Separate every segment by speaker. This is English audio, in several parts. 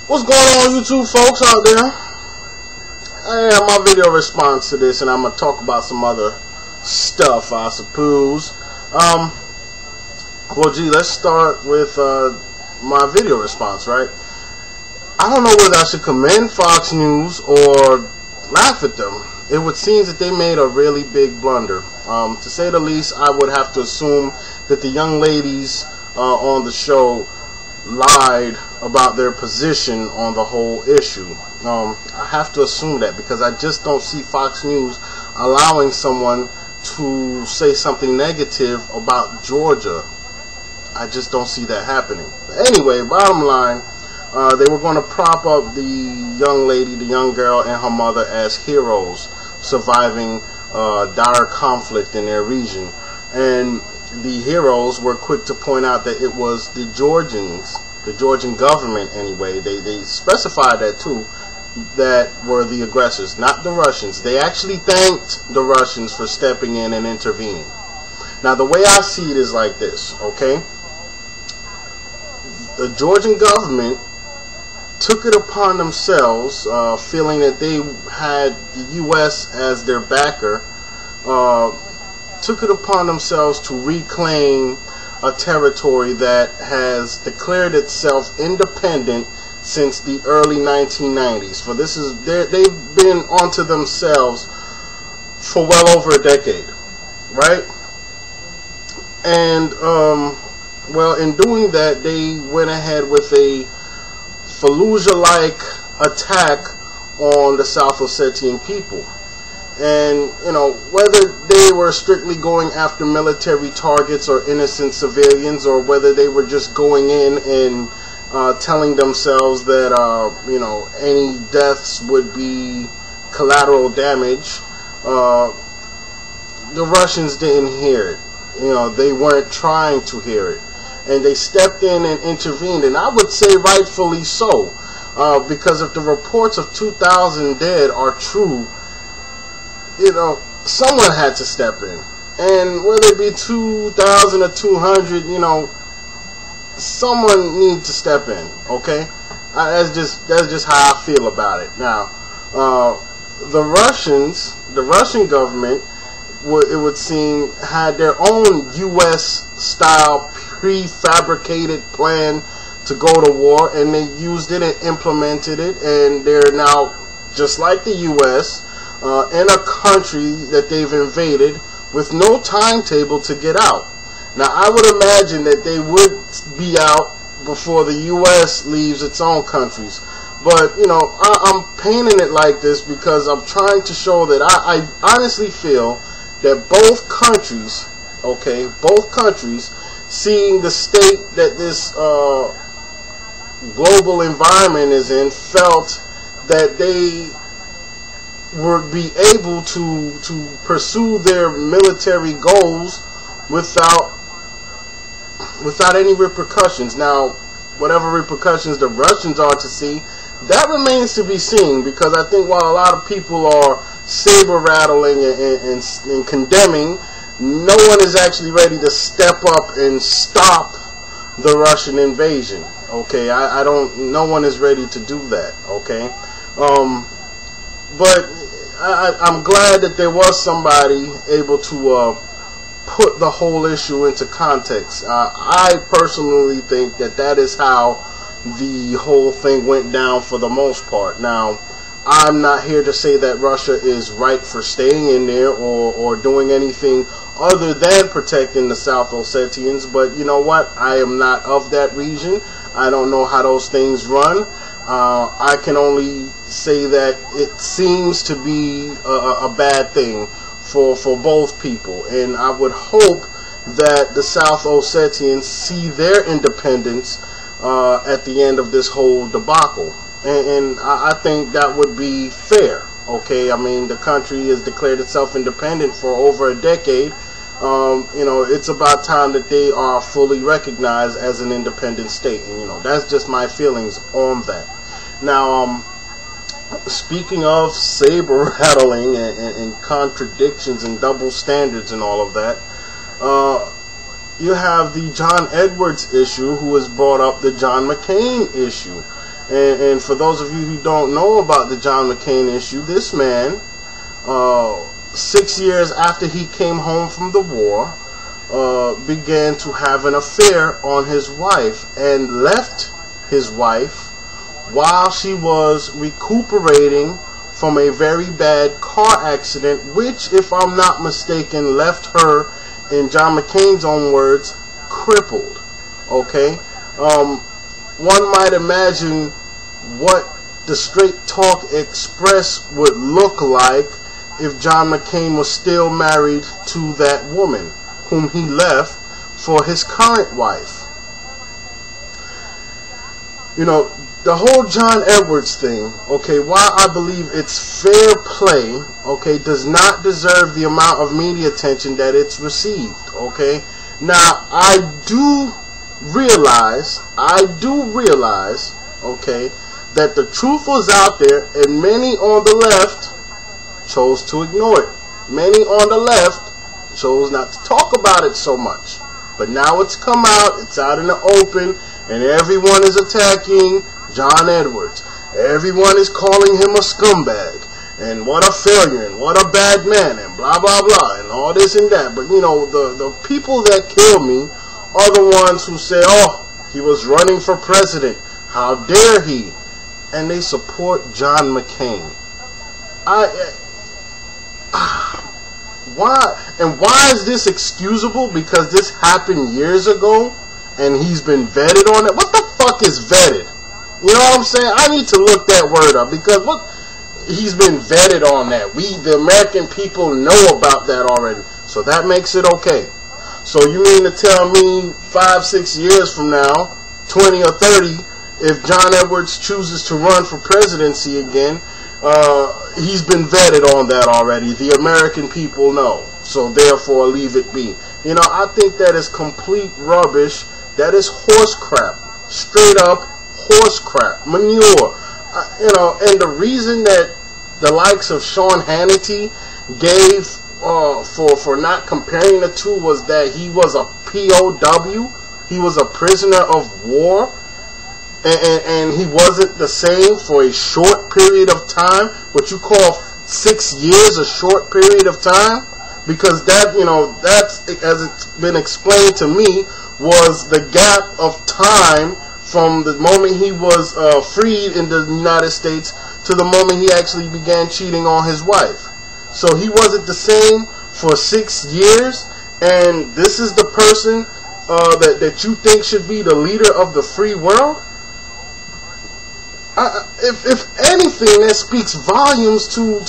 Speaker 1: What's going on, YouTube folks out there? I have my video response to this, and I'm gonna talk about some other stuff, I suppose. Well, gee, let's start with my video response, right? I don't know whether I should commend Fox News or laugh at them. It would seem that they made a really big blunder. To say the least, I would have to assume that the young ladies on the show lied about their position on the whole issue. I have to assume that because I just don't see Fox News allowing someone to say something negative about Georgia. I just don't see that happening. Anyway, bottom line, they were going to prop up the young lady, the young girl, and her mother as heroes surviving dire conflict in their region. And the heroes were quick to point out that it was the Georgians, the Georgian government anyway, they specified that too, that were the aggressors, not the Russians. They actually thanked the Russians for stepping in and intervening. Now the way I see it is like this, okay? The Georgian government took it upon themselves, feeling that they had the U.S. as their backer, took it upon themselves to reclaim a territory that has declared itself independent since the early 1990s. For this is they've been onto themselves for well over a decade, right? And well, in doing that, they went ahead with a Fallujah-like attack on the South Ossetian people. And, you know, whether they were strictly going after military targets or innocent civilians, or whether they were just going in and telling themselves that, you know, any deaths would be collateral damage, the Russians didn't hear it. You know, they weren't trying to hear it. And they stepped in and intervened, and I would say rightfully so, because if the reports of 2,000 dead are true, you know, someone had to step in. And whether it be 2,000 or 200, you know, someone needs to step in, okay? That's just how I feel about it. Now, the Russian government, it would seem, had their own U.S.-style prefabricated plan to go to war, and they used it and implemented it, and they're now, just like the U.S., in a country that they've invaded with no timetable to get out. Now, I would imagine that they would be out before the U.S. leaves its own countries. But, you know, I'm painting it like this because I'm trying to show that I honestly feel that both countries, okay, both countries, seeing the state that this global environment is in, felt that they would be able to pursue their military goals without any repercussions. Now, whatever repercussions the Russians are to see, that remains to be seen, because I think while a lot of people are saber rattling and condemning, no one is actually ready to step up and stop the Russian invasion. Okay, no one is ready to do that. Okay, but I'm glad that there was somebody able to put the whole issue into context. I personally think that is how the whole thing went down for the most part. Now, I'm not here to say that Russia is right for staying in there or doing anything other than protecting the South Ossetians, but you know what? I am not of that region. I don't know how those things run. I can only say that it seems to be a bad thing for both people, and I would hope that the South Ossetians see their independence at the end of this whole debacle, and I think that would be fair. Okay, I mean, the country has declared itself independent for over a decade. You know, it's about time that they are fully recognized as an independent state, and you know, that's just my feelings on that. Now, speaking of saber rattling and contradictions and double standards and all of that, you have the John Edwards issue, who has brought up the John McCain issue. And for those of you who don't know about the John McCain issue, this man, 6 years after he came home from the war, began to have an affair on his wife and left his wife while she was recuperating from a very bad car accident, which, if I'm not mistaken, left her, in John McCain's own words, crippled. Okay? One might imagine what the Straight Talk Express would look like if John McCain was still married to that woman whom he left for his current wife. You know, the whole John Edwards thing, okay, while I believe it's fair play, okay, does not deserve the amount of media attention that it's received, okay? Now, I do realize, okay, that the truth was out there and many on the left chose to ignore it. Many on the left chose not to talk about it so much. But now it's come out, it's out in the open, and everyone is attacking John Edwards. Everyone is calling him a scumbag, and what a failure, and what a bad man, and blah, blah, blah, and all this and that. But, you know, the people that kill me are the ones who say, oh, he was running for president. How dare he? And they support John McCain. Why is this excusable? Because this happened years ago and he's been vetted on it. What the fuck is vetted? You know what I'm saying? I need to look that word up, because what, he's been vetted on that. We, the American people, know about that already. So that makes it okay. So you mean to tell me 5-6 years from now, 20 or 30, if John Edwards chooses to run for presidency again, he's been vetted on that already. The American people know. So therefore, leave it be. You know, I think that is complete rubbish. That is horse crap. Straight up horse crap. Manure. You know, and the reason that the likes of Sean Hannity gave for not comparing the two was that he was a POW. He was a prisoner of war. And he wasn't the same for a short period of time. What you call 6 years a short period of time? Because that, you know, that's, as it's been explained to me, was the gap of time from the moment he was freed in the United States to the moment he actually began cheating on his wife. So he wasn't the same for 6 years, and this is the person that you think should be the leader of the free world? If anything, that speaks volumes to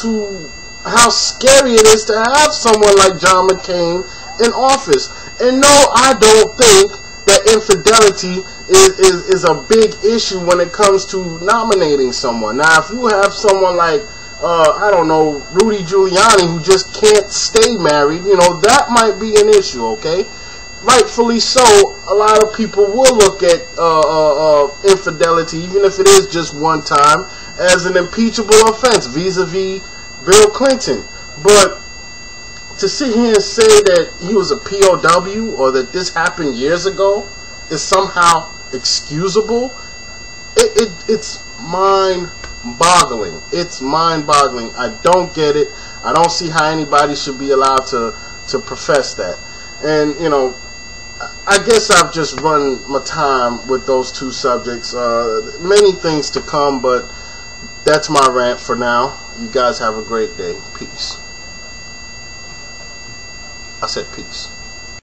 Speaker 1: how scary it is to have someone like John McCain in office. And no, I don't think that infidelity is a big issue when it comes to nominating someone. Now, if you have someone like, I don't know, Rudy Giuliani, who just can't stay married, you know, that might be an issue, okay? Rightfully so, a lot of people will look at infidelity, even if it is just one time, as an impeachable offense vis-a-vis Bill Clinton. But to sit here and say that he was a POW or that this happened years ago is somehow excusable, it's mind-boggling. It's mind-boggling. I don't get it. I don't see how anybody should be allowed to profess that. And, you know, I guess I've just run my time with those two subjects. Many things to come, but that's my rant for now. You guys have a great day. Peace. I said peace.